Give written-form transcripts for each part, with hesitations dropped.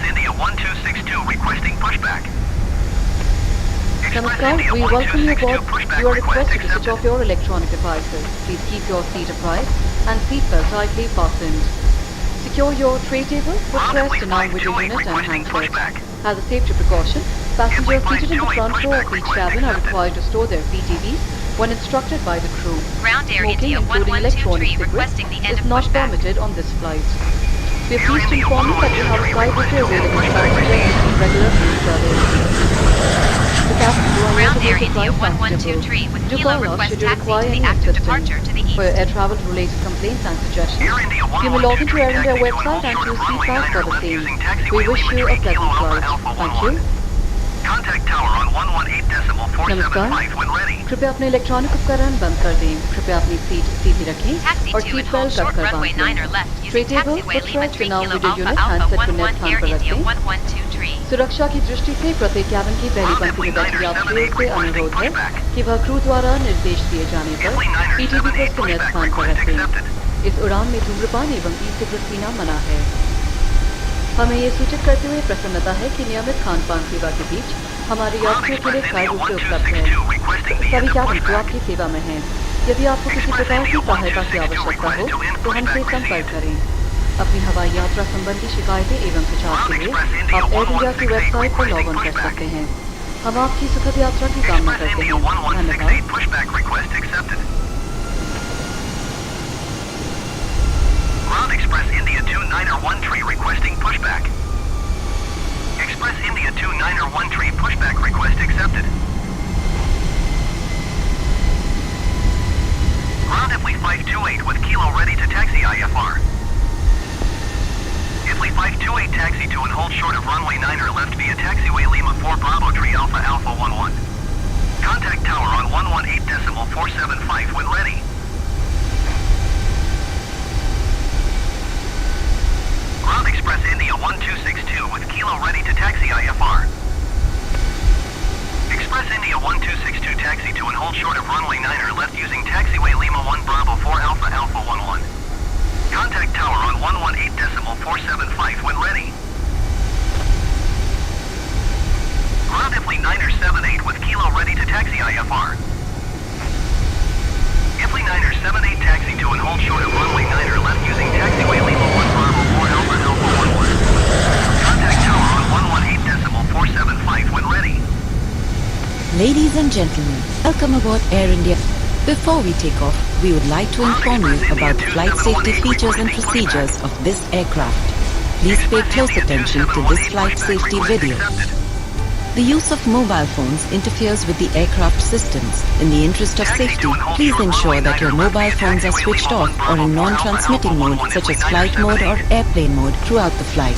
India 1262 requesting pushback. Namaskar, we welcome you aboard. You are requested to switch off your electronic devices. Please keep your seat upright and seatbelt tightly fastened. Secure your tray table, footrest, and arm with your unit and handset. As a safety precaution, passengers seated in the front row of each cabin are required to store their PTVs when instructed by the crew. Ground Air Smoking, India including electronic cigarettes, is not permitted on this flight. We are pleased to inform you that we have a flight with available passengers between regular food service. The captain will Ground also Air be India surprised 1123 with Do Kilo call us request should you taxi require to the any active assistance. departure to the For east. air travel related complaints and suggestions, Air India you may log into Air India taxi to website and short choose of runway seat pass 9 for the left same. using taxiway We wish you a Lima 3 pleasant Kilo flight. Alpha Alpha Thank 11. you. Contact tower on 118.475 when ready. कृपया अपने electronic उपकरण बंद कर दें. कृपया अपनी seat सीधी रखें Taxi और to seat and belt hold short कसकर runway 9 or बांध left लें. Tray using table, taxiway Lima footrest 3 now Kilo with your Alpha unit Alpha handset को 11 नेट Air स्थान पर India रखें. 1123. सुरक्षा की दृष्टि से प्रत्येक कैबिन की पहली पंक्ति में बैठे यात्रियों से अनुरोध है कि वह क्रू द्वारा निर्देश दिए जाने पर पीटीवी को उसके नियत स्थान पर रख दें. इस उड़ान में धूम्रपान एवं ई सिगरेट पीना मना है. हमें ये सूचित करते हुए प्रसन्नता है कि नियमित खान-पान सेवा के बीच हमारे यात्रियों के लिए स्थायी रूप से उपलब्ध है. सभी कैबिन क्रू आपकी सेवा में हैं. यदि आपको किसी प्रकार की सहायता की आवश्यकता हो तो हमसे संपर्क करें. अपनी हवाई यात्रा संबंधी शिकायतें एवं सुझाव के लिए आप एयर इंडिया की वेबसाइट पर लॉग ऑन कर सकते हैं. हम आपकी सुखद यात्रा की कामना करते हैं. धन्यवाद. Ground Express India 2913 requesting pushback. Express India 2913 pushback request accepted. Ground Italy 528 with Kilo ready to taxi IFR. Italy 528 taxi to and hold short of runway 9 or left via taxiway Lima 4 Bravo Tree Alpha Alpha 11. Contact tower on 118.475 when ready. Ground Express India 1262 with Kilo ready to taxi IFR. Express India 1262 taxi to and hold short of runway 9 or left using taxiway Lima 1 Bravo 4 Alpha Alpha 11. Contact tower on 118.475 when ready. Ground Italy 978 with Kilo ready to taxi IFR. Italy 978 taxi to and hold short of runway 9 or left using taxiway Lima 1 Bravo 4 Alpha Alpha 11. Contact tower on 118.475 when ready. Ladies and gentlemen, welcome aboard Air India. Before we take off, we would like to inform you about the flight safety features and procedures of this aircraft. Please pay close attention to this flight safety video. The use of mobile phones interferes with the aircraft systems. In the interest of safety, please ensure that your mobile phones are switched off or in non-transmitting mode such as flight mode or airplane mode throughout the flight.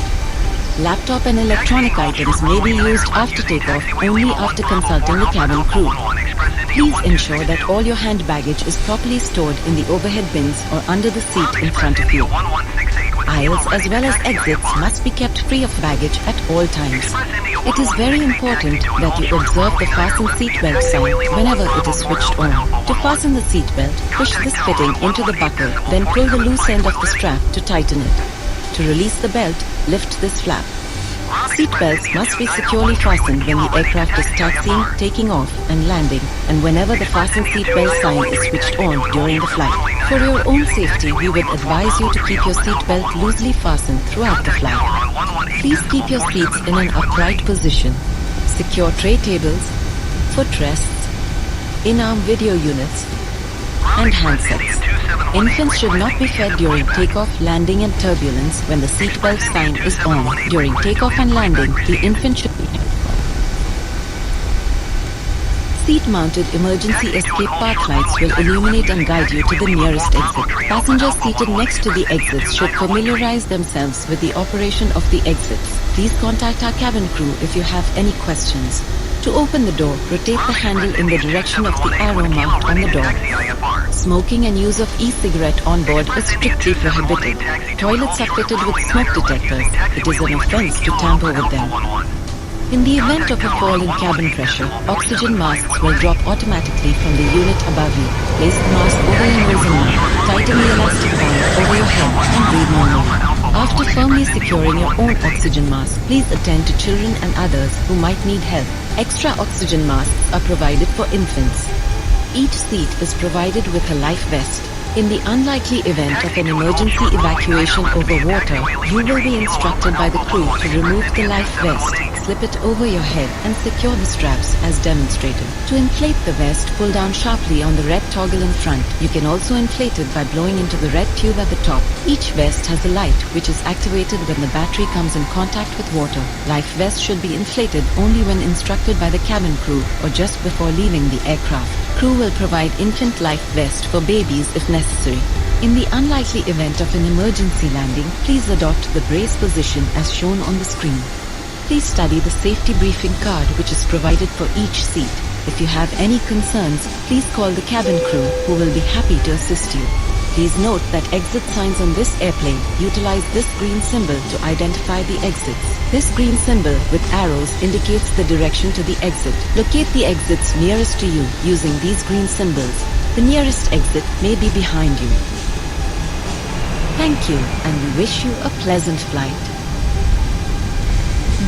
Laptop and electronic items may be used after takeoff only after consulting the cabin crew. Please ensure that all your hand baggage is properly stored in the overhead bins or under the seat in front of you. Aisles as well as exits must be kept free of baggage at all times. It is very important that you observe the fasten seatbelt sign whenever it is switched on. To fasten the seatbelt, push this fitting into the buckle, then pull the loose end of the strap to tighten it. To release the belt, lift this flap. Seatbelts must be securely fastened when the aircraft is taxiing, taking off and landing, and whenever the fasten seatbelt sign is switched on during the flight. For your own safety, we would advise you to keep your seatbelt loosely fastened throughout the flight. Please keep your seats in an upright position. Secure tray tables, footrests, in-arm video units, and handsets. Infants should not be fed during takeoff, landing and turbulence when the seatbelt sign is on. During takeoff and landing, the infant should be seat-mounted emergency escape path lights will illuminate and guide you to the nearest exit. Passengers seated next to the exits should familiarize themselves with the operation of the exits. Please contact our cabin crew if you have any questions. To open the door, rotate the handle in the direction of the arrow marked on the door. Smoking and use of e-cigarette on board is strictly prohibited. Toilets are fitted with smoke detectors. It is an offense to tamper with them. In the event of a fall in cabin pressure, oxygen masks will drop automatically from the unit above you. Place the mask over your nose and mouth, tighten the elastic band over your head and breathe normally. After firmly securing your own oxygen mask, please attend to children and others who might need help. Extra oxygen masks are provided for infants. Each seat is provided with a life vest. In the unlikely event of an emergency evacuation over water, you will be instructed by the crew to remove the life vest, slip it over your head and secure the straps as demonstrated. To inflate the vest, pull down sharply on the red toggle in front. You can also inflate it by blowing into the red tube at the top. Each vest has a light which is activated when the battery comes in contact with water. Life vest should be inflated only when instructed by the cabin crew or just before leaving the aircraft. Crew will provide infant life vest for babies if necessary. In the unlikely event of an emergency landing, please adopt the brace position as shown on the screen. Please study the safety briefing card which is provided for each seat. If you have any concerns, please call the cabin crew who will be happy to assist you. Please note that exit signs on this airplane utilize this green symbol to identify the exits. This green symbol with arrows indicates the direction to the exit. Locate the exits nearest to you using these green symbols. The nearest exit may be behind you. Thank you and we wish you a pleasant flight.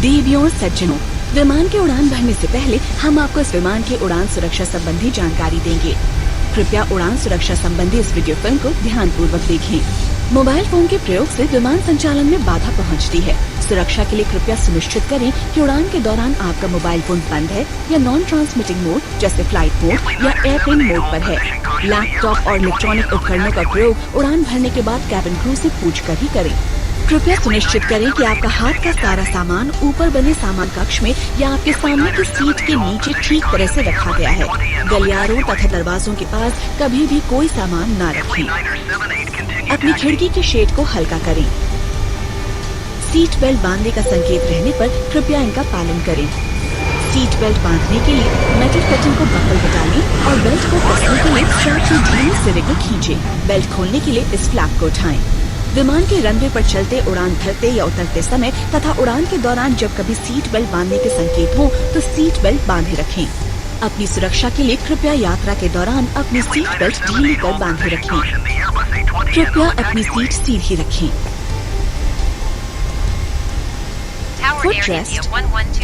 देवियों सज्जनों, विमान के उड़ान भरने से पहले हम आपको इस विमान की उड़ान सुरक्षा संबंधी जानकारी देंगे। कृपया उड़ान सुरक्षा संबंधी इस वीडियो फिल्म को ध्यानपूर्वक देखें। मोबाइल फोन के प्रयोग से विमान संचालन में बाधा पहुंचती है। सुरक्षा के लिए कृपया सुनिश्चित करें कि उड़ान के दौरान आपका मोबाइल फोन बंद है या नॉन ट्रांसमिटिंग मोड जैसे फ्लाइट मोड या एयरप्लेन मोड पर है। लैपटॉप और इलेक्ट्रॉनिक उपकरणों का प्रयोग उड़ान भरने के बाद कैबिन क्रू से पूछकर ही करें। कृपया सुनिश्चित करें कि आपका हाथ का सारा सामान ऊपर बने सामान कक्ष में या आपके सामने की सीट के नीचे ठीक तरह से रखा गया है। गलियारों तथा दरवाजों के पास कभी भी कोई सामान न रखें। अपनी खिड़की के शेड को हल्का करें। सीट बेल्ट बांधने का संकेत रहने पर कृपया इनका पालन करें। सीट बेल्ट बांधने के लिए मेटल कटिंग को बकल बटालें और बेल्ट को कसने के लिए स्ट्रैप की ढीली सिरे को खींचें। बेल्ट खोलने के लिए इस फ्लैप को उठाएं। विमान के रनवे पर चलते, उड़ान भरते या उतरते समय तथा उड़ान के दौरान जब कभी सीट बेल्ट बांधने के संकेत हो तो सीट बेल्ट बांधे रखें। अपनी सुरक्षा के लिए कृपया यात्रा के दौरान अपनी सीट बेल्ट ढीली कर बांधे रखें। कृपया अपनी सीट सीधी रखें। फुट रेस्ट,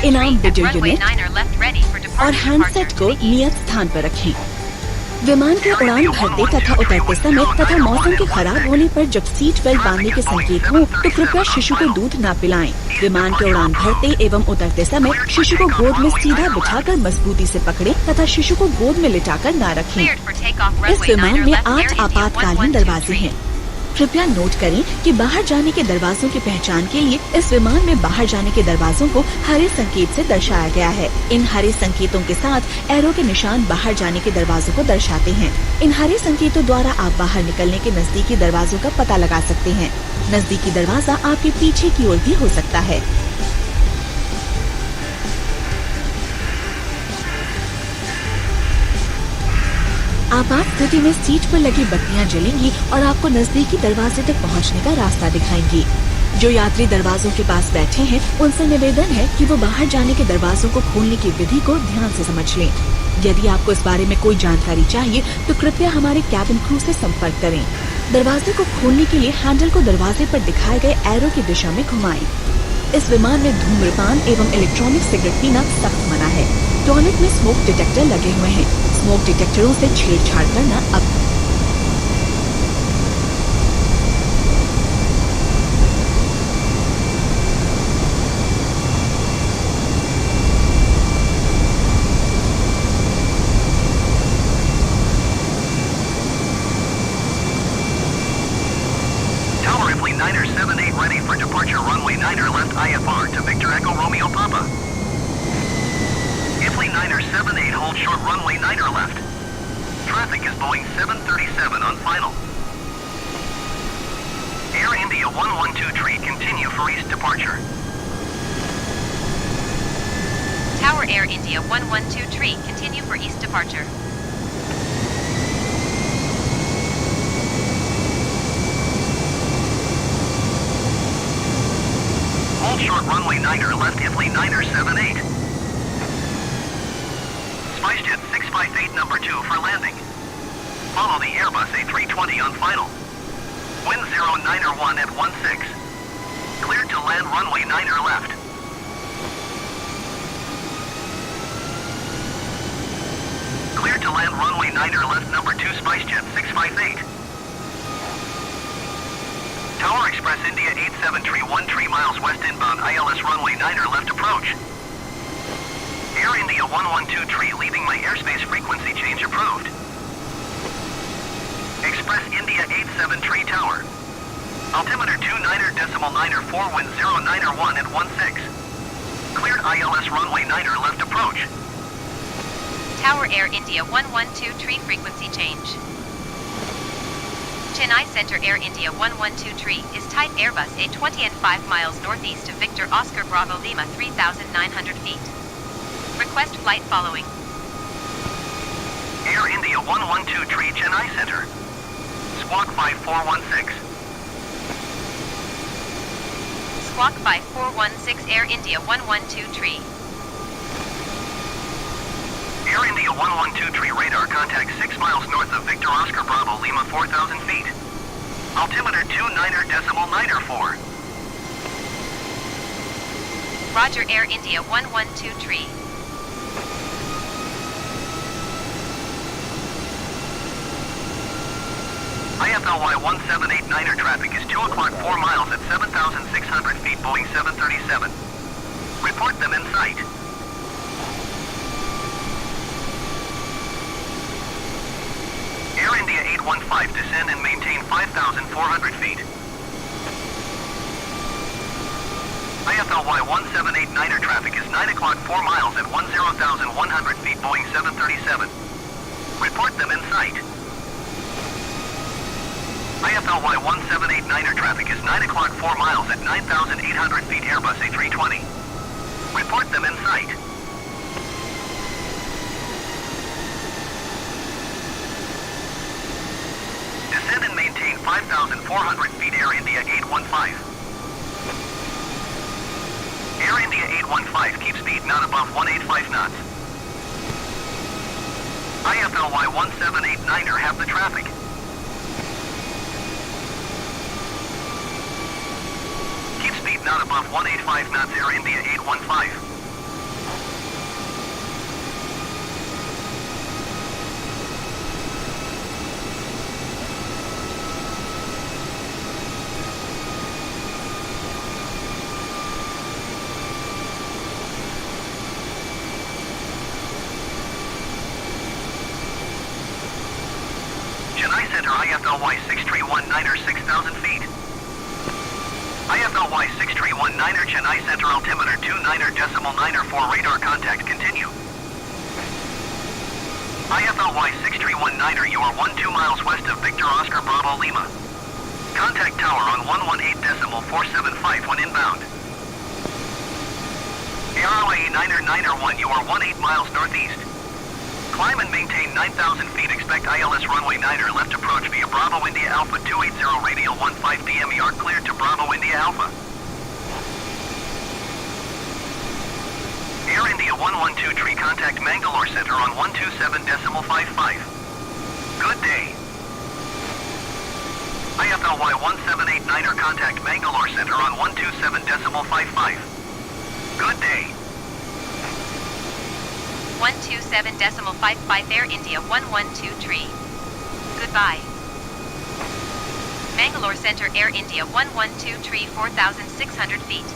इनाम वीडियो यूनिट और हैंडसेट को नियत स्थान पर रखें। विमान के उड़ान भरते तथा उतरते समय तथा मौसम के खराब होने पर जब सीट बेल्ट बांधने के संकेत हो तो कृपया शिशु को दूध न पिलाएं। विमान के उड़ान भरते एवं उतरते समय शिशु को गोद में सीधा बिठाकर मजबूती से पकड़ें तथा शिशु को गोद में लिटाकर न रखें। इस विमान में 8 आपातकालीन दरवाजे हैं। कृपया नोट करें कि बाहर जाने के दरवाजों की पहचान के लिए इस विमान में बाहर जाने के दरवाजों को हरे संकेत से दर्शाया गया है। इन हरे संकेतों के साथ एरो के निशान बाहर जाने के दरवाजों को दर्शाते हैं। इन हरे संकेतों द्वारा आप बाहर निकलने के नजदीकी दरवाजों का पता लगा सकते हैं। नजदीकी दरवाजा आपके पीछे की ओर भी हो सकता है। आपात स्थिति में सीट पर लगी बत्तियां जलेंगी और आपको नजदीकी दरवाजे तक पहुंचने का रास्ता दिखाएंगी। जो यात्री दरवाजों के पास बैठे हैं उनसे निवेदन है कि वो बाहर जाने के दरवाजों को खोलने की विधि को ध्यान से समझ लें। यदि आपको इस बारे में कोई जानकारी चाहिए तो कृपया हमारे कैबिन क्रू से संपर्क करें। दरवाजे को खोलने के लिए हैंडल को दरवाजे पर दिखाए गए एरो की दिशा में घुमाएं। इस विमान में धूम्रपान एवं इलेक्ट्रॉनिक सिगरेट पीना सख्त मना है। टॉयलेट में स्मोक डिटेक्टर लगे हुए हैं। स्मोक डिटेक्टरों से छेड़छाड़ करना अब ready for departure runway 9er left IFR to Victor Echo Romeo Papa. Ifly 9er78 hold short runway 9er left. Traffic is Boeing 737 on final. Air India 112 continue for east departure. Tower Air India 112 continue for east departure. Hold short runway 9er left Ifly 9er78. SpiceJet 658 number 2 for landing. Follow the Airbus A320 on final. Wind 09er1 at 16. 178.9er left. Clear to land runway 9er left, number 2 SpiceJet 658. Tower Express India 873 13 miles west inbound, ILS runway 9er left approach. Air India 112 leaving my airspace frequency change approved. Express India 873 Tower. Altimeter 29er.9er 4 wind 09er 1 at 16. Cleared ILS runway 9er left approach. Tower Air India 1123 frequency change. Chennai Center Air India 1123 is type Airbus A320 and 5 miles northeast of Victor Oscar Bravo Lima 3,900 feet. Request flight following. Air India 1123 Chennai Center. Squawk 5416. Squawk 5416 Air India 1123. Air India 1123 radar contact 6 miles north of Victor Oscar Bravo Lima 4,000 feet. Altimeter 29er.9er 4. Roger Air India 1123. IFLY 1789er traffic is 2 o'clock 4 miles at 7,600 feet, Boeing 737. Report them in sight. Air India 815 descend and maintain 5,400 feet. IFLY 1789er traffic is 9 o'clock 4 miles at 10,100 feet, Boeing 737. Report them in sight. IFLY 1789er traffic is 9 o'clock 4 miles at 9,800 feet, Airbus A320. Report them in sight. Descend and maintain 5,400 feet, Air India 815. Air India 815, keep speed not above 185 knots. IFLY 1789er have the traffic. Keep speed not above 185 knots, Air India 815. Chennai Center IFLY 6319er 6,000 feet. IFLY 6319er Chennai Center altimeter 29er.9er 4 radar contact continue. IFLY 6319er, you are 12 miles west of Victor Oscar Bravo Lima. Contact tower on 118.475 when inbound. ARLA 9er 1, you are 18 miles northeast. Climb and maintain 9,000 feet. Expect ILS runway 9er left approach via Bravo India Alpha 280 radial 15 DMER cleared to Bravo India Alpha. Air India 1123 contact Bangalore Center on 127.55. Good day. IFLY 1789er contact Bangalore Center on 127.55. Good day. 127.55 Air India 1123. Goodbye. Bangalore Center Air India 1123 4,600 feet.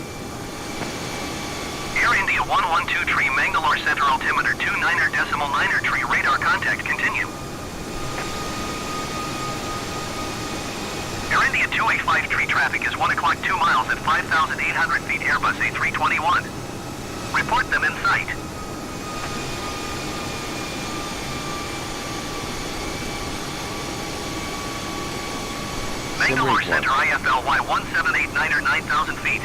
Air India 1123 Bangalore Center altimeter 29er.9er tree radar contact continue. Air India 285 traffic is 1 o'clock 2 miles at 5,800 feet, Airbus A321. Report them in sight. Bangalore Center IFLY 1789er 9,000 feet.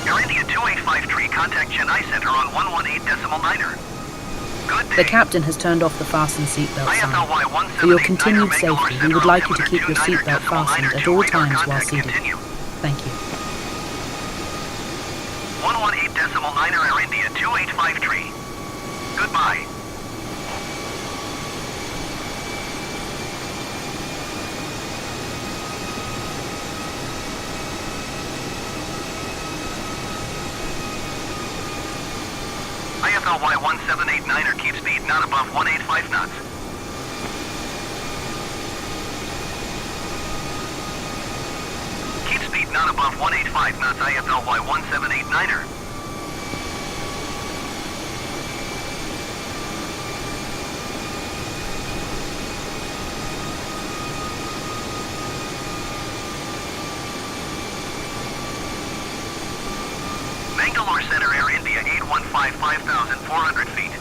Air India 285 contact Chennai Center on 118.9er. Good day. The captain has turned off the fasten seatbelt sign. IFLY For your 1789er continued Bangalore safety, we Center would like you to altimeter keep your seatbelt 29er.9er fastened at to all radar times while contact seated. continue. Thank you. 118.9er Air India 285 Goodbye. IFLY 1789er, keep speed not above 185 knots. Keep speed not above 185 knots, IFLY 1789er. Bangalore Center, Air India 815, 5,400 feet.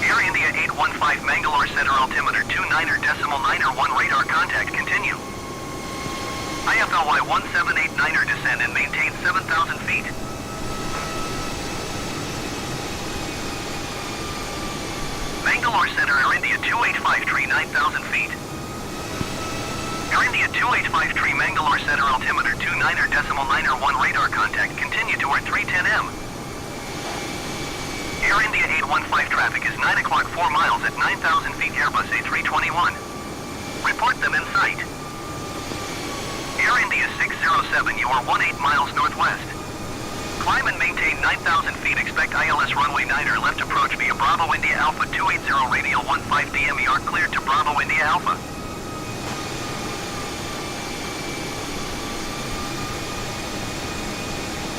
Air India 815, Bangalore Center, altimeter 29.901, radar contact, continue. IFLY 1789er, descend and maintain 7,000 feet. Bangalore Center, Air India 285, tree 9,000 feet. Air India 285, tree, Bangalore Center, altimeter 29.901, radar contact, continue toward 310M. Air India 815 traffic is 9 o'clock 4 miles at 9,000 feet, Airbus A321. Report them in sight. Air India 607, you are 18 miles northwest. Climb and maintain 9,000 feet, expect ILS runway 9er, left approach via Bravo India Alpha 280, radial 15 DME, cleared to Bravo India Alpha.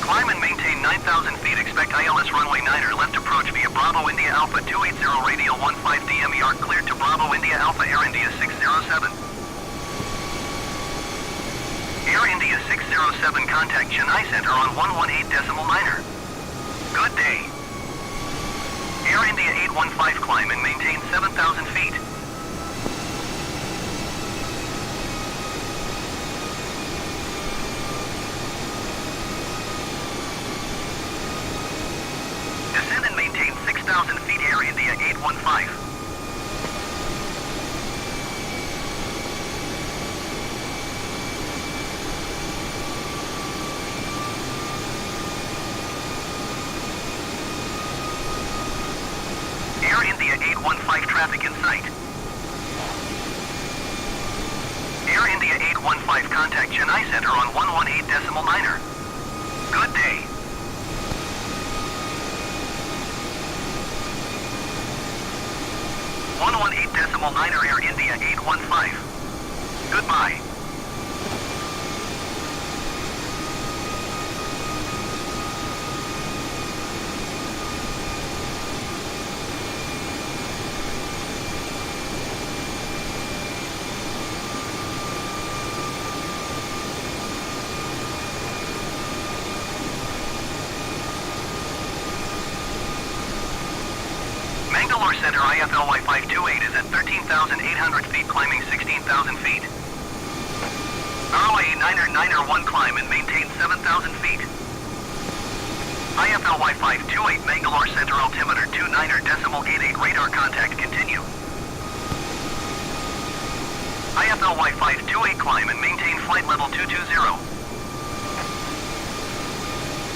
Climb and maintain 9,000 feet, expect ILS runway 9er, left approach via Bravo India Alpha 280, radial 15 DME, cleared to Bravo India Alpha, Air India 607. Air India 607, contact Chennai Center on 118.9er. Good day. Air India 815, climb and maintain 7,000 feet. Descend and maintain 6,000 feet, Air India 815. Air India 815 traffic in sight. Air India 815, contact Chennai Center on 118.9er. Good day. .9er, Air India 815. Goodbye. Bangalore Center, IFLY 528 is at 13,800 feet, climbing 16,000 feet. ROA 9er 1, climb and maintain 7,000 feet. IFLY 528, Bangalore Center, altimeter 29.88, radar contact, continue. IFLY 528, climb and maintain flight level 220.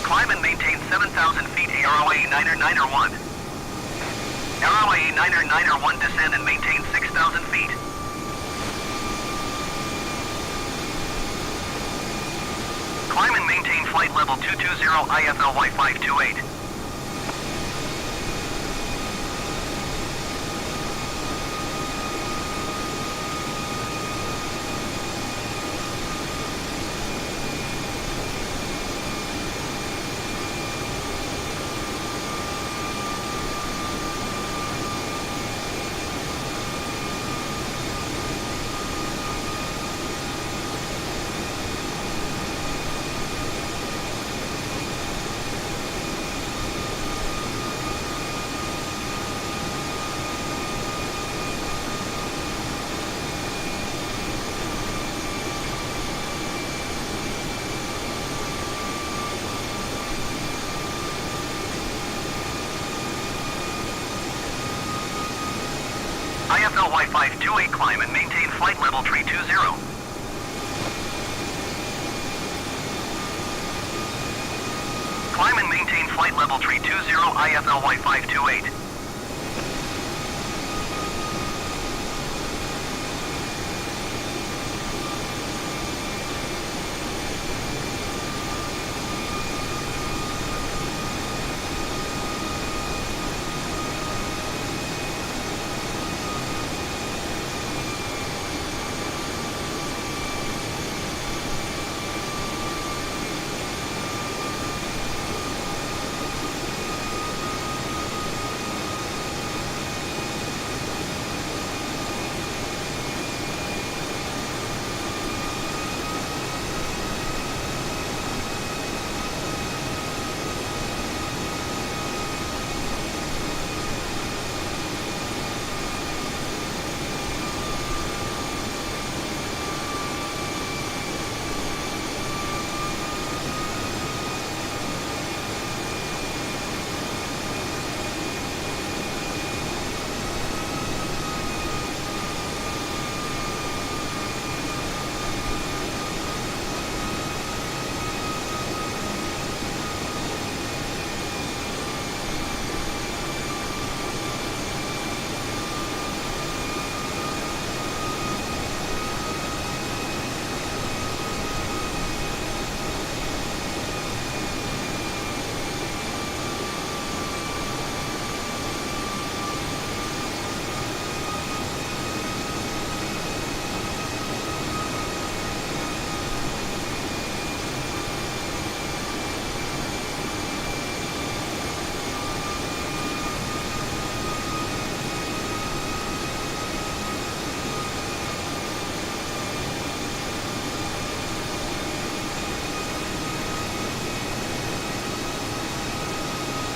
Climb and maintain 7,000 feet, ROA 9er 1. ROA 9er 1, descend and maintain 6,000 feet. Climb and maintain flight level 220, IFLY 528. IFLY 528, climb and maintain flight level 320. Climb and maintain flight level 320, IFLY 528.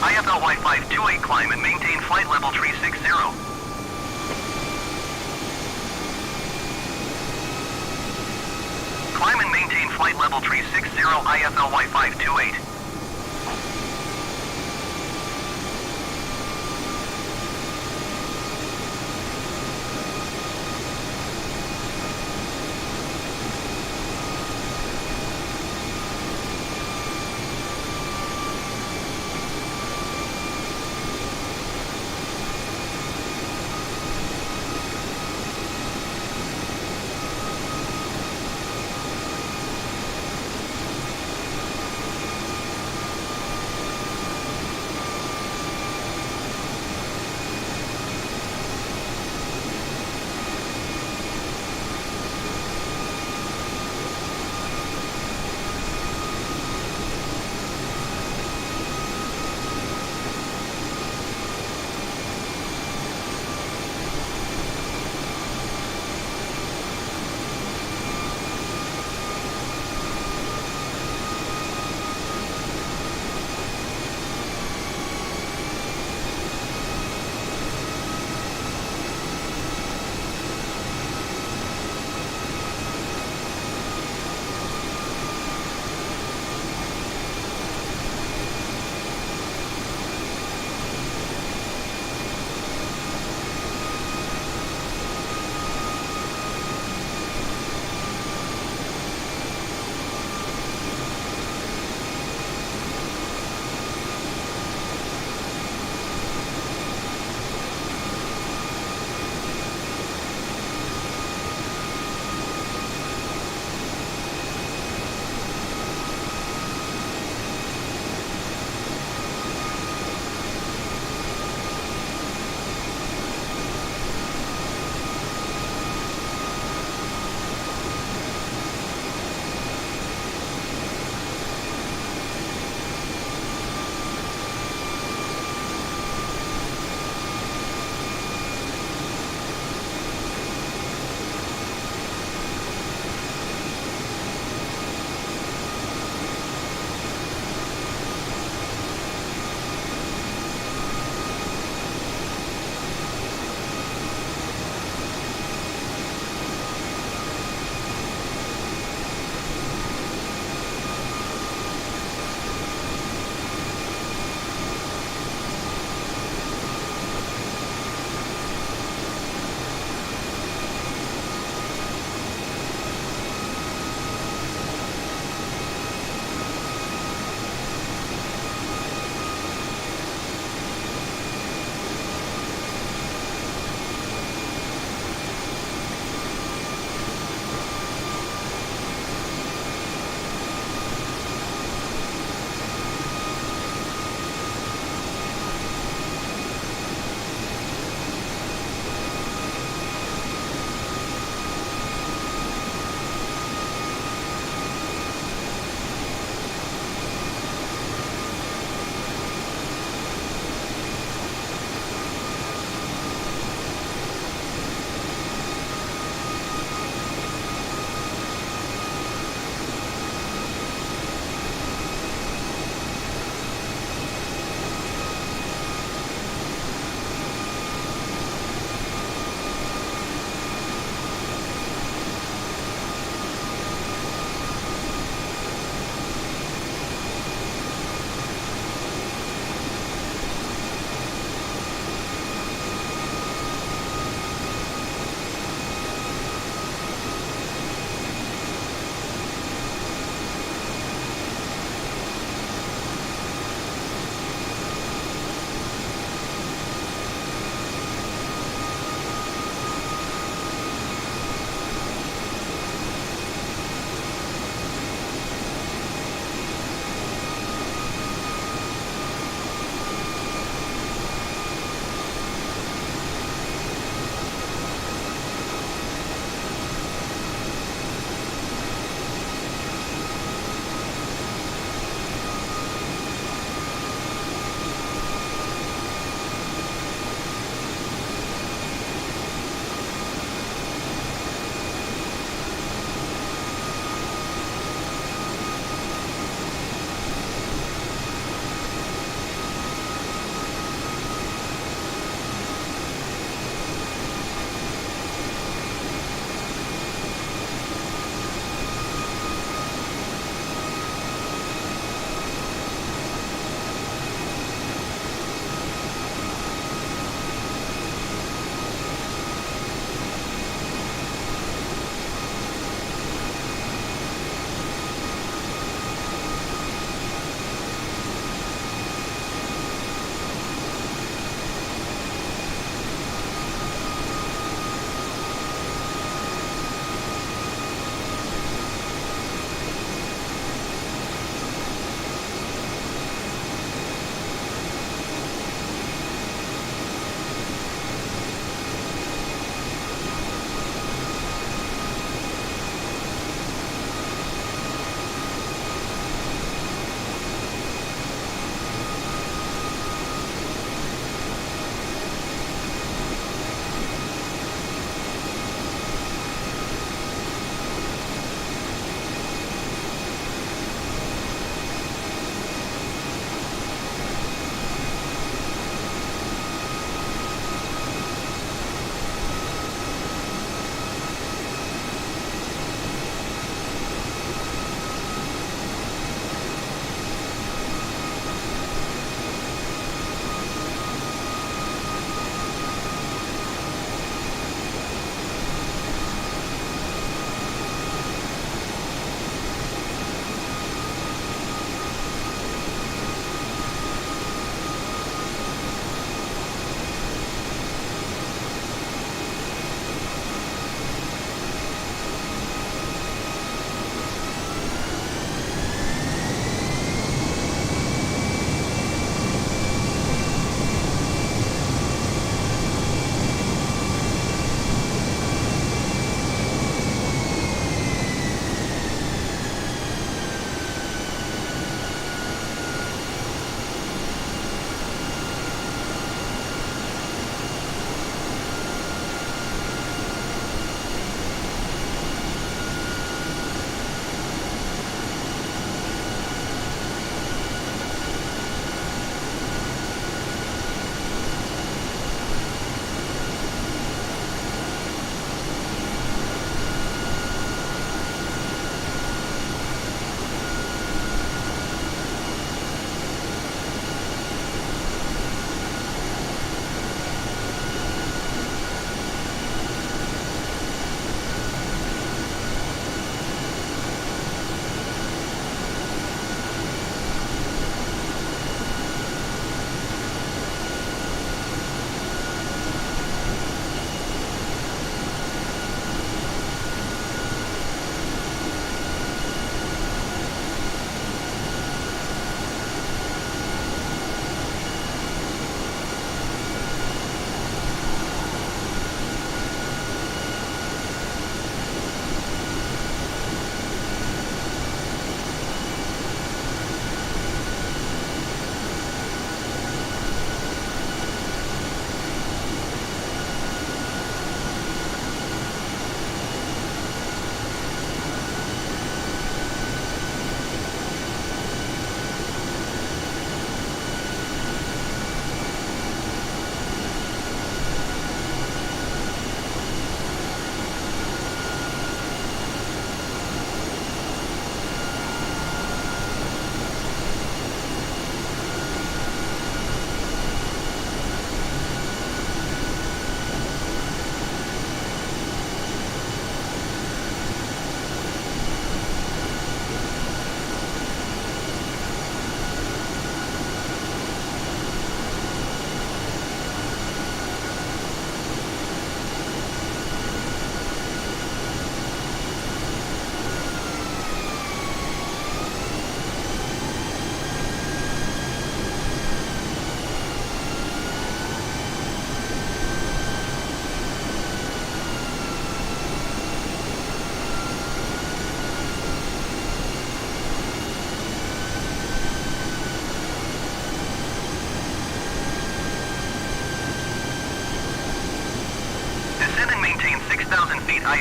IFLY 528 climb and maintain flight level 360. Climb and maintain flight level 360 IFLY 528.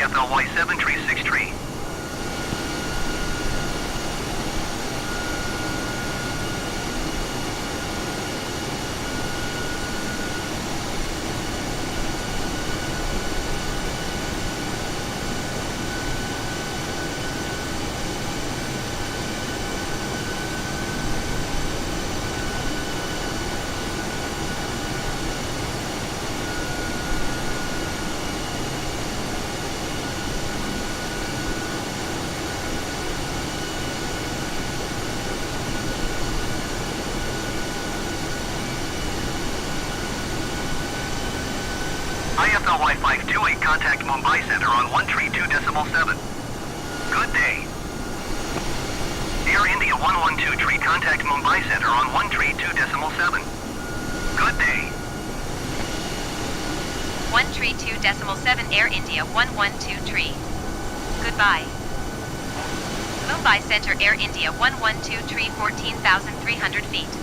IFLY 7363. IFLY 528, contact Mumbai Center on 132.7. Good day. Air India 112, contact Mumbai Center on 132.7. Good day. 132.7 Air India 112. Goodbye. Mumbai Center Air India 112, 14,300 feet.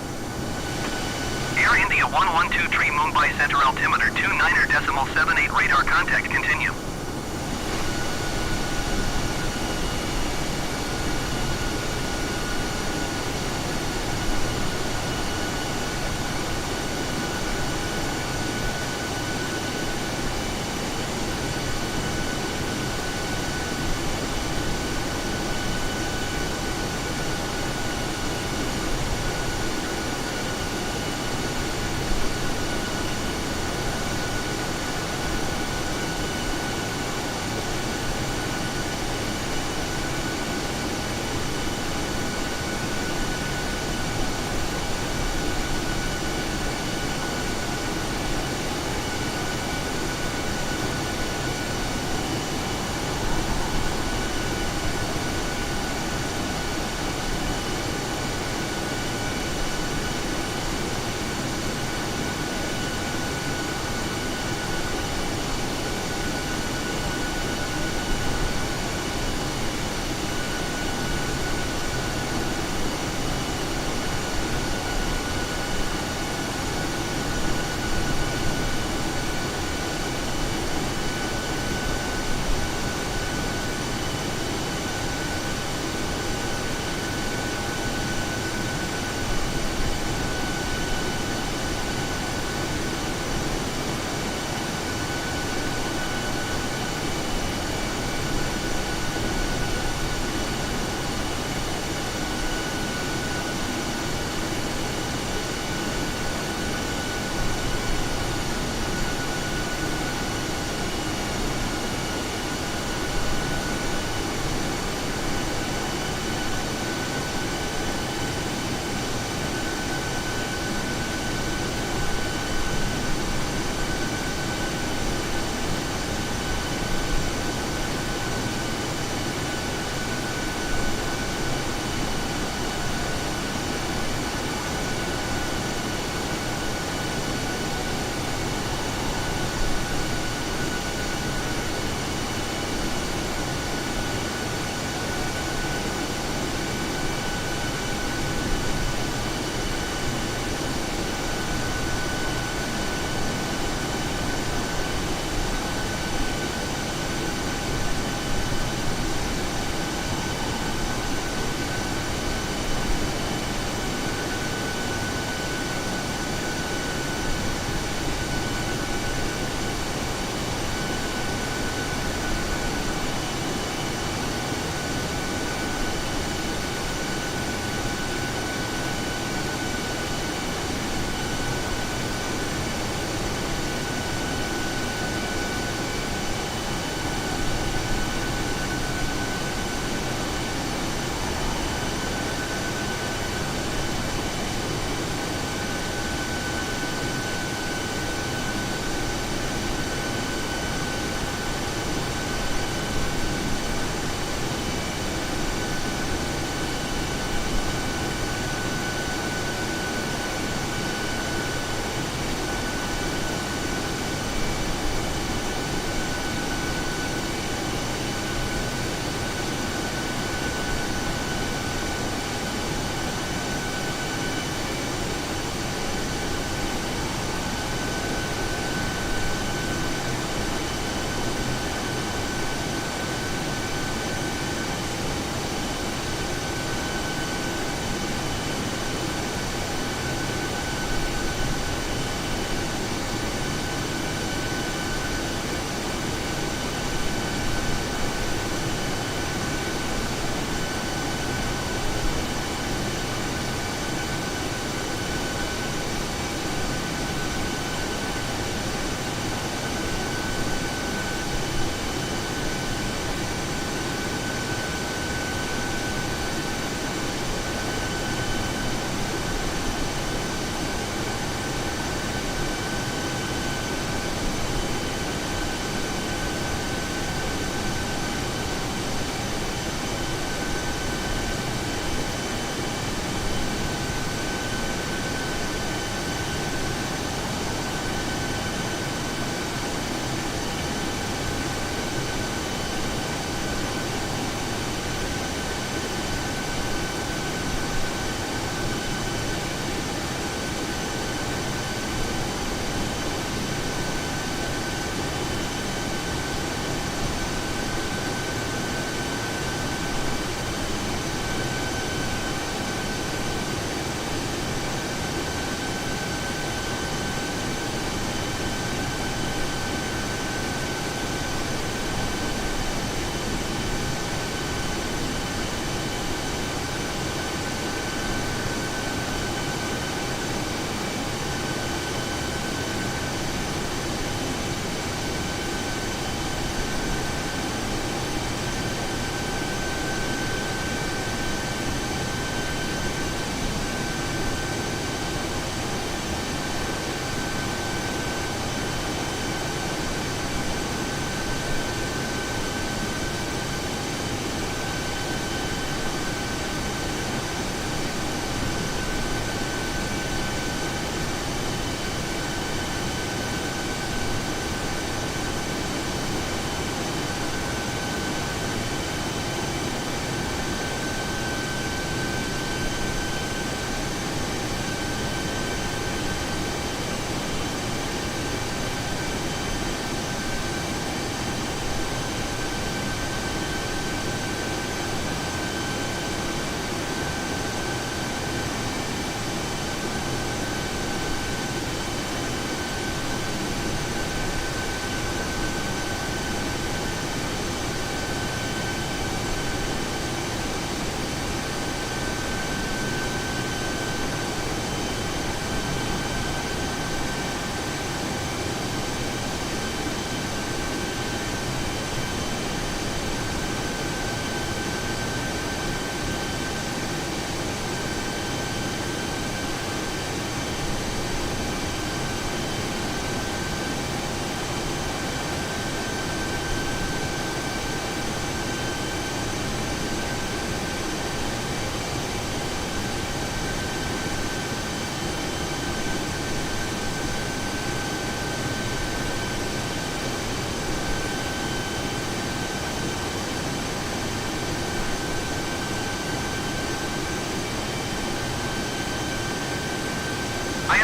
Air India 1123 Mumbai Center altimeter 29.78 radar contact continue.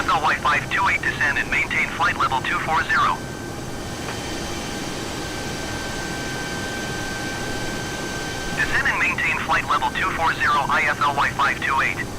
IFLY 528 descend and maintain flight level 240. Descend and maintain flight level 240 IFLY 528.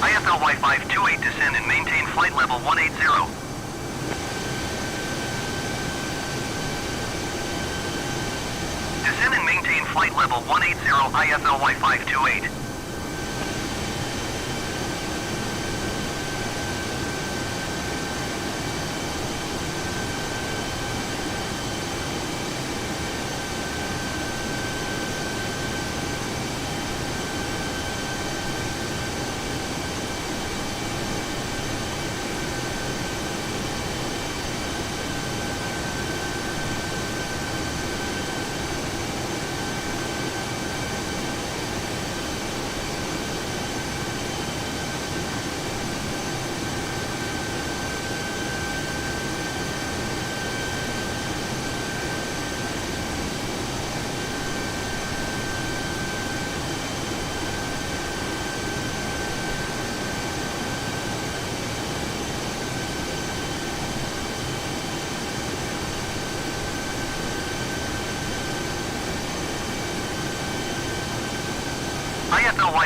IFLY 528 descend and maintain flight level 180. Descend and maintain flight level 180 IFLY 528.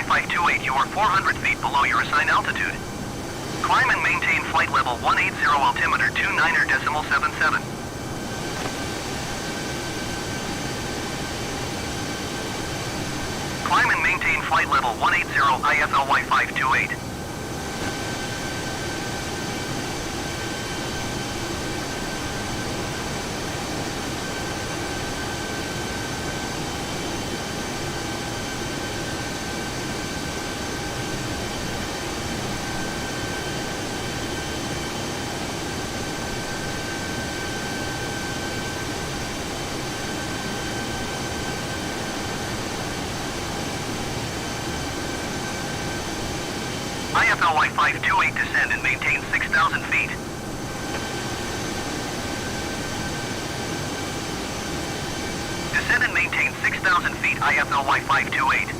IFLY 528, you are 400 feet below your assigned altitude. Climb and maintain flight level 180 altimeter 29.77. Climb and maintain flight level 180 IFLY 528. IFLY 528 descend and maintain 6,000 feet. Descend and maintain 6,000 feet IFLY 528.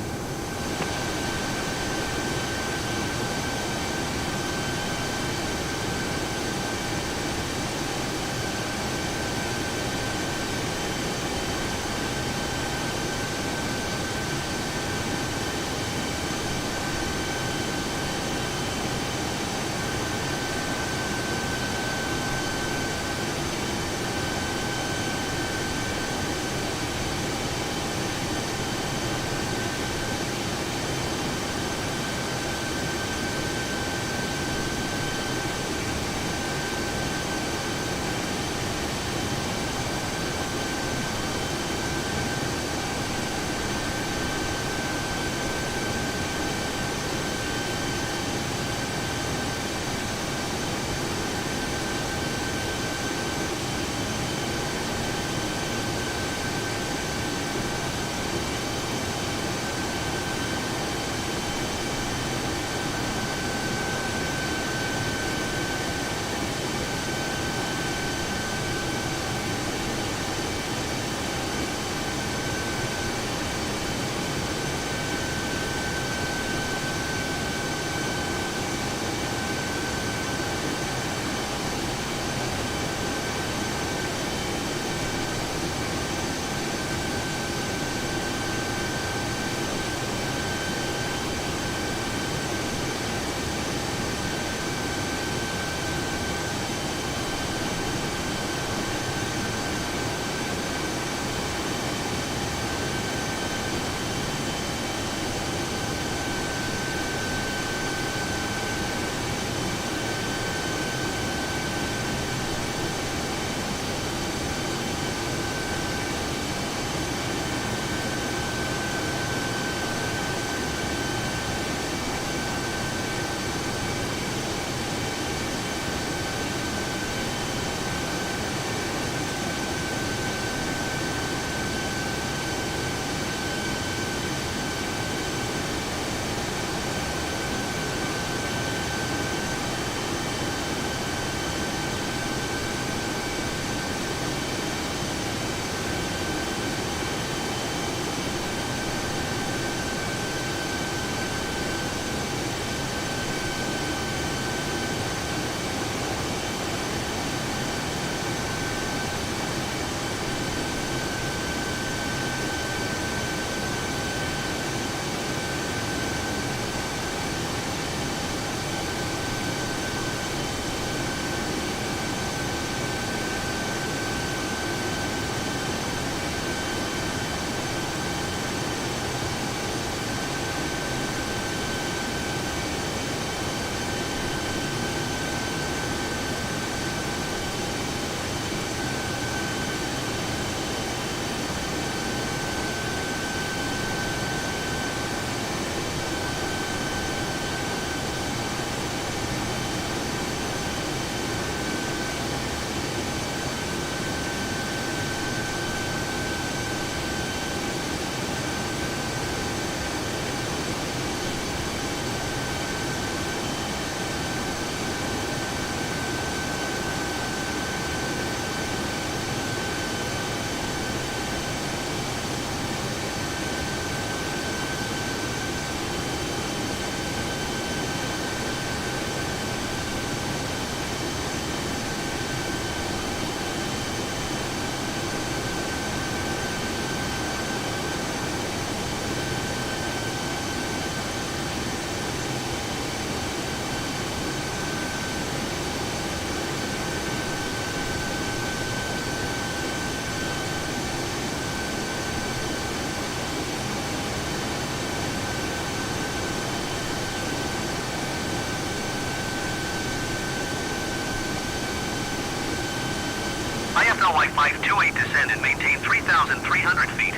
IFLY 528 descend and maintain 3,300 feet.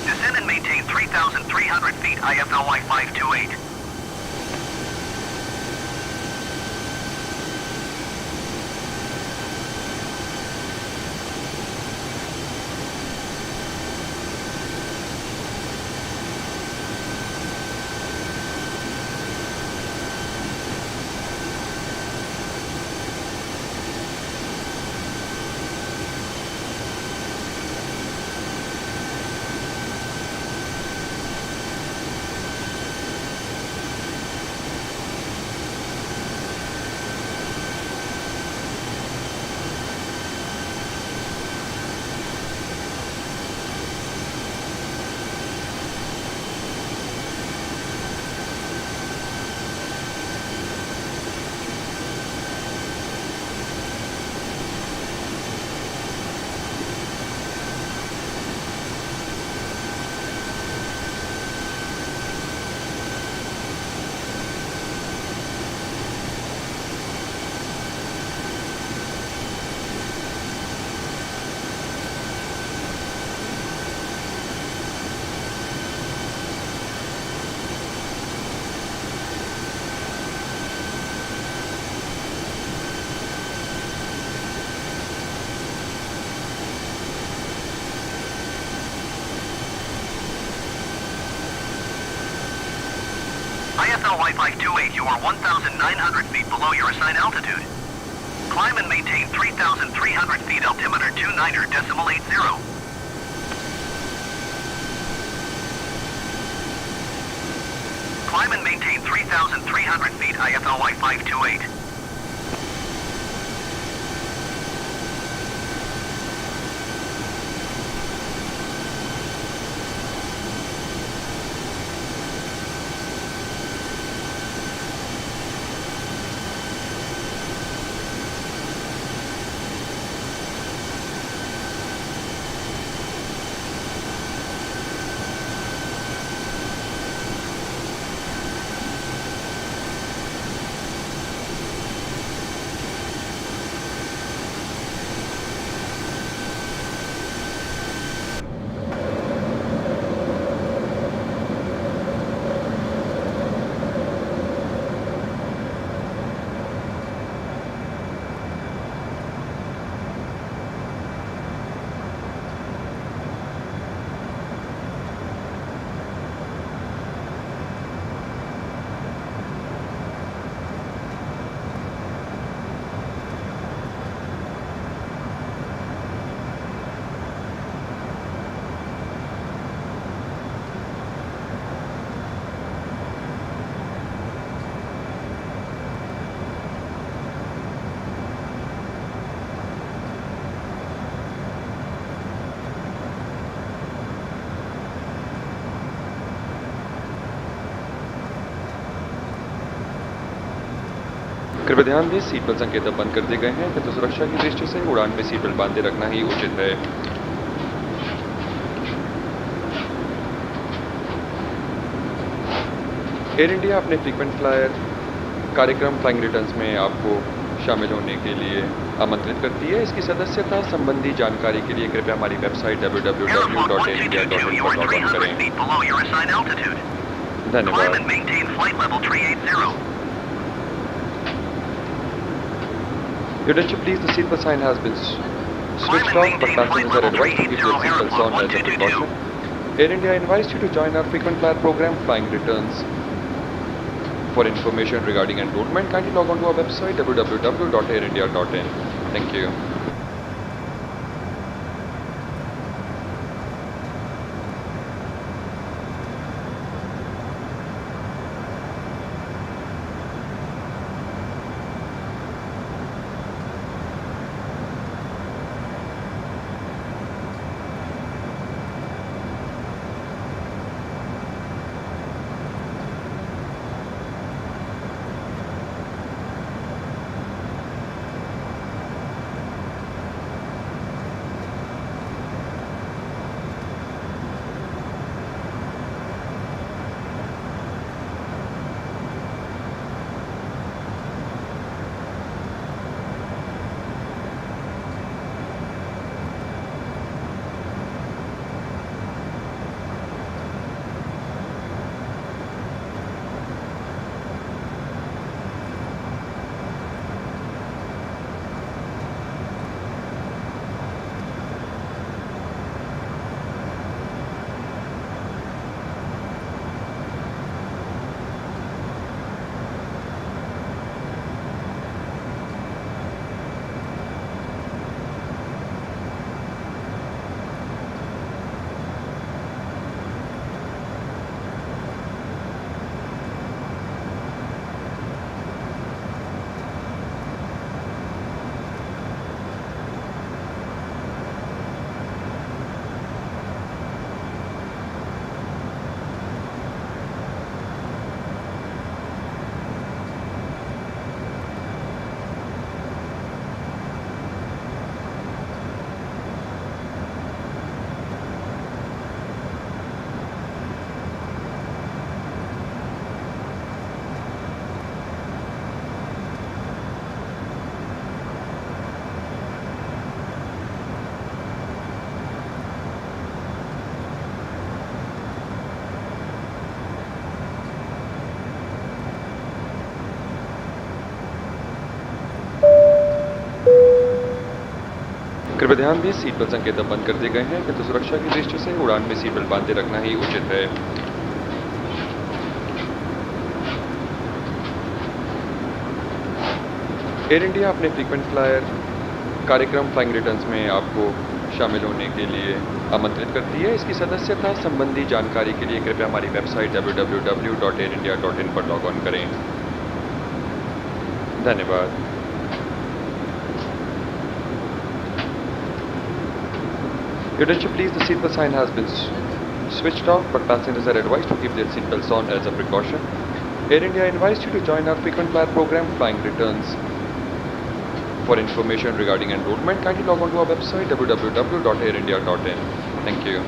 Descend and maintain 3,300 feet, IFLY 528. IFLY 528, you are 1,900 feet below your assigned altitude. Climb and maintain 3,300 feet, altimeter 29.80. Climb and maintain 3,300 feet, IFLY 528. कृपया ध्यान दें, seat belt संकेत अब बंद कर दिए गए हैं, किंतु सुरक्षा की दृष्टि से उड़ान में सीट बेल्ट बांधे रखना ही उचित है। एयर इंडिया अपने फ्रीक्वेंट फ्लायर कार्यक्रम फ्लाइंग रिटर्न्स में आपको शामिल होने के लिए आमंत्रित करती है। इसकी सदस्यता संबंधी जानकारी के लिए कृपया हमारी वेबसाइट www.airindia.in पर लॉग इन करें। धन्यवाद। Your attention please, the seatbelt sign has been switched off, but passengers are advised to keep their seatbelts on as a precaution. Air India invites you to join our frequent flyer program, Flying Returns. For information regarding enrollment, kindly log on to our website www.airindia.in. Thank you. कृपया ध्यान दें, seat belt संकेत अब बंद कर दिए गए हैं, किंतु सुरक्षा की दृष्टि से उड़ान में सीट बेल्ट बांधे रखना ही उचित है। एयर इंडिया अपने फ्रीक्वेंट फ्लायर कार्यक्रम फ्लाइंग रिटर्न्स में आपको शामिल होने के लिए आमंत्रित करती है। इसकी सदस्यता संबंधी जानकारी के लिए कृपया हमारी वेबसाइट www.airindia.in पर लॉग ऑन करें। धन्यवाद। Your attention please, the seatbelt sign has been switched off, but passengers are advised to keep their seatbelts on as a precaution. Air India invites you to join our frequent flyer program Flying Returns. For information regarding enrollment, kindly log on to our website www.airindia.in. Thank you.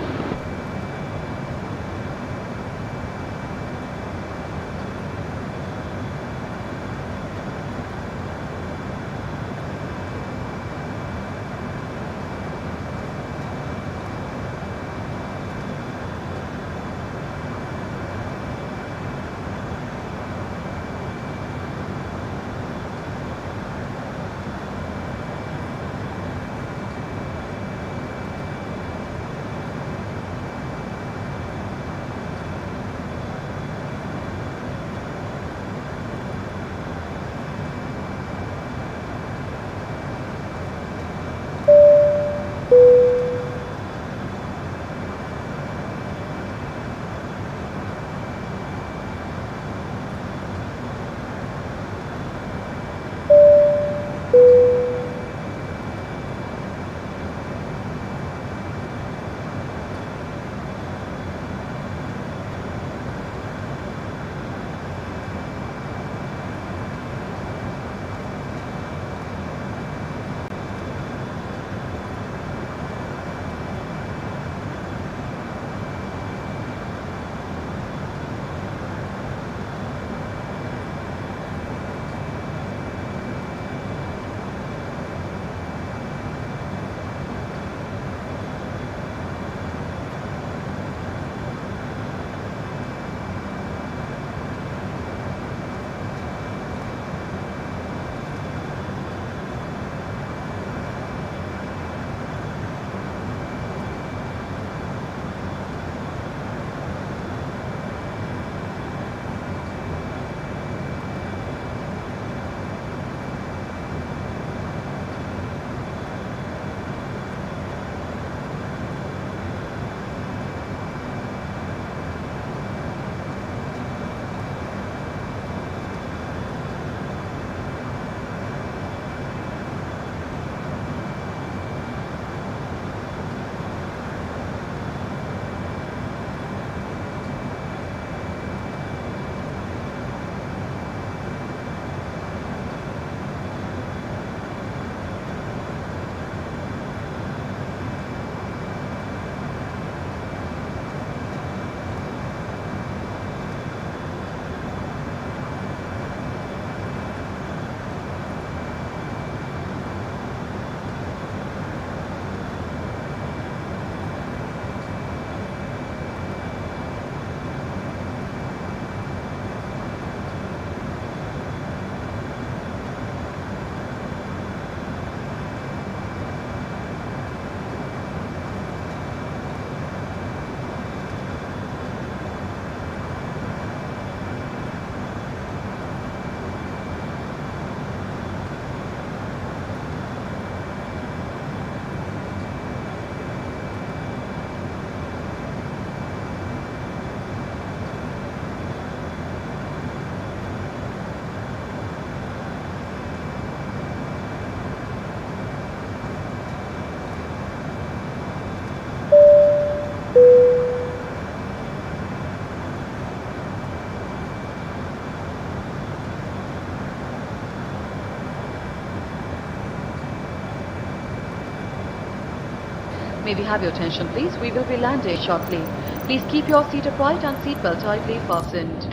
May we have your attention, please? We will be landing shortly. Please keep your seat upright and seatbelt tightly fastened.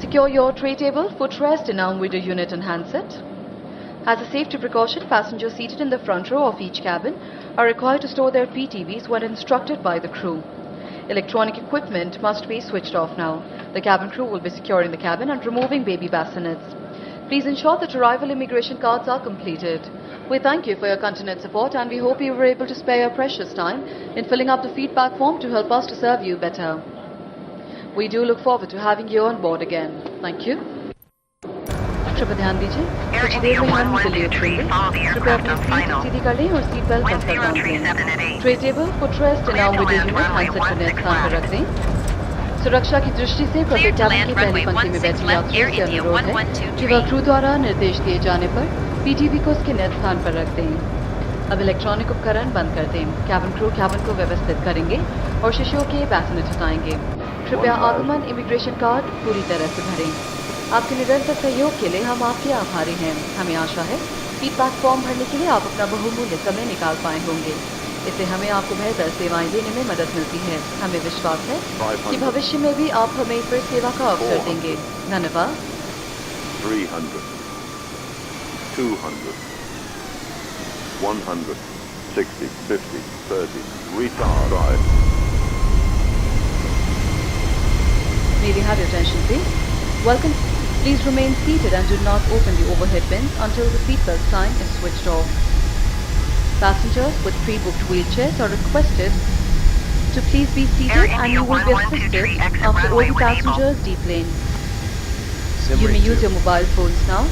Secure your tray table, footrest, and arm with your unit and handset. As a safety precaution, passengers seated in the front row of each cabin are required to store their PTVs when instructed by the crew. Electronic equipment must be switched off now. The cabin crew will be securing the cabin and removing baby bassinets. Please ensure that arrival immigration cards are completed. We thank you for your continued support and we hope you were able to spare your precious time in filling up the feedback form to help us to serve you better. We do look forward to having you on board again. Thank you. कृपया ध्यान दीजिए कुछ देर में हम दिल्ली उतरेंगे कृपया अपनी seat सीधी कर लें और सीट बेल्ट कसकर बांध लें tray table footrest allow with unit handset को नए स्थान पर रख दें सुरक्षा की दृष्टि से प्रत्येक कैबिन की पहली पंक्ति में बैठे यात्रियों से अनुरोध है कि वह क्रू द्वारा निर्देश दिए जाने पर पीटीवी को उसके नए स्थान पर रख दें अब इलेक्ट्रॉनिक उपकरण बंद कर दें कैबिन क्रू कैबिन को व्यवस्थित करेंगे और शिशुओं के बैसेनेट हटाएंगे कृपया आगमन इमिग्रेशन कार्ड पूरी तरह से भरें आपके निरंतर सहयोग के लिए हम आपके आभारी हैं हमें आशा है फीडबैक फॉर्म भरने के लिए आप अपना बहुमूल्य समय निकाल पाए होंगे इससे हमें आपको बेहतर सेवाएं देने में मदद मिलती है हमें विश्वास है कि भविष्य में भी आप हमें फिर सेवा का अवसर देंगे धन्यवाद 300 200 160 50 30 retard May we have your attention please? Welcome. Please remain seated and do not open the overhead bins until the seatbelt sign is switched off. Passengers with pre-booked wheelchairs are requested to please be seated and you will be assisted after all the passengers deplane. You may use your mobile phones now.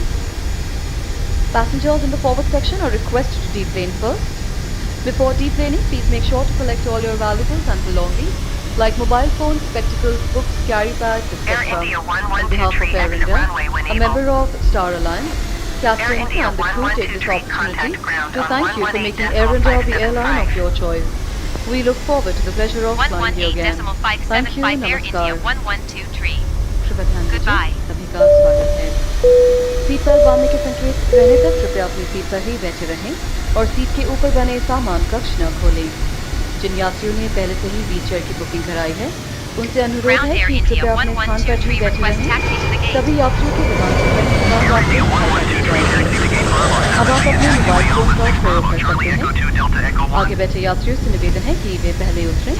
Passengers in the forward section are requested to deplane first. Before deplaning, please make sure to collect all your valuables and belongings like mobile phones, spectacles, books, carry bags, etc. On behalf of Air India, a member of Star Alliance, captains and the crew take this opportunity to thank you for making Air India the airline of your choice. We look forward to the pleasure of flying you again. Thank you, Namaskar. कृपया ध्यान दीजिए सभी का स्वागत है seat belt बांधने के संकेत रहने तक कृपया अपनी सीट पर ही बैठे रहें और सीट के ऊपर बने सामान कक्ष न खोलें जिन यात्रियों ने पहले से ही व्हीलचेयर की बुकिंग कराई है उनसे अनुरोध है कि कृपया अपने स्थान पर ही बैठे रहें सभी यात्रियों के विमान से पहले अब आप अपने मोबाइल फोन का प्रयोग कर सकते हैं आगे बैठे यात्रियों से निवेदन है कि वे पहले उतरें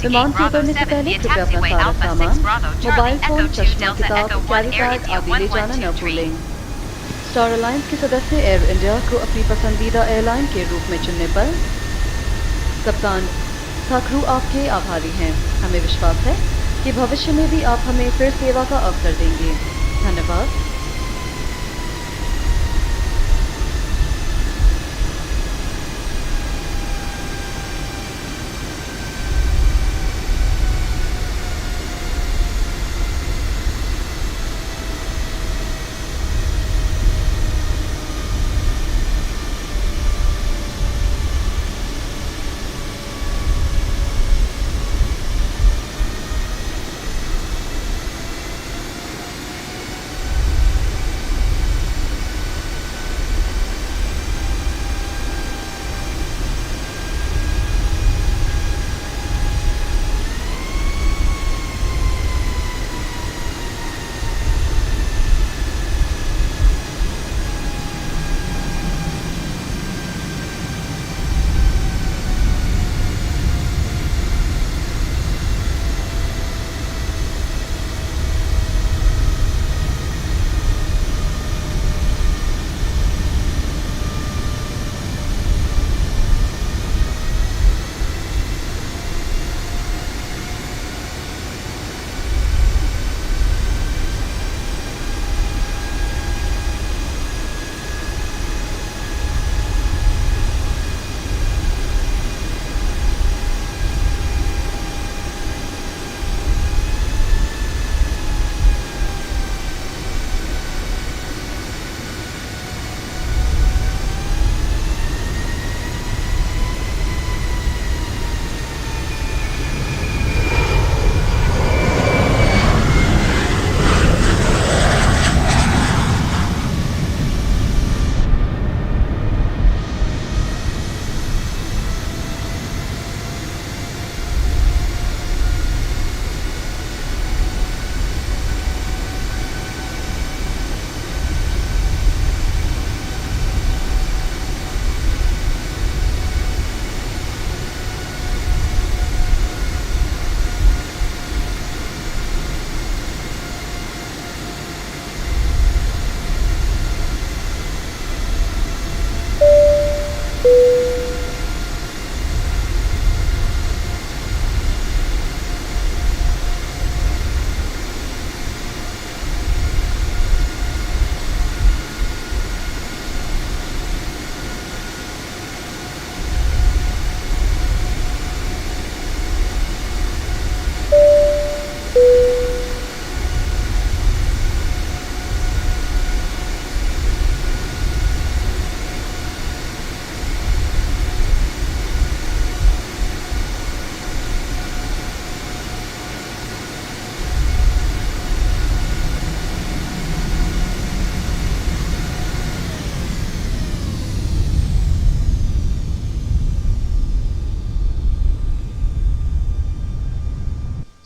विमान से उतरने से पहले कृपया अपना सारा सामान मोबाइल फोन चश्मा किताब कैरी बैग आदि ले जाना न भूलें स्टार अलायंस के सदस्य एयर इंडिया को अपनी पसंदीदा एयरलाइन के रूप में चुनने पर कप्तान तथा क्रू आपके आभारी हैं हमें विश्वास है कि भविष्य में भी आप हमें फिर सेवा का अवसर देंगे धन्यवाद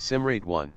Simrate 1.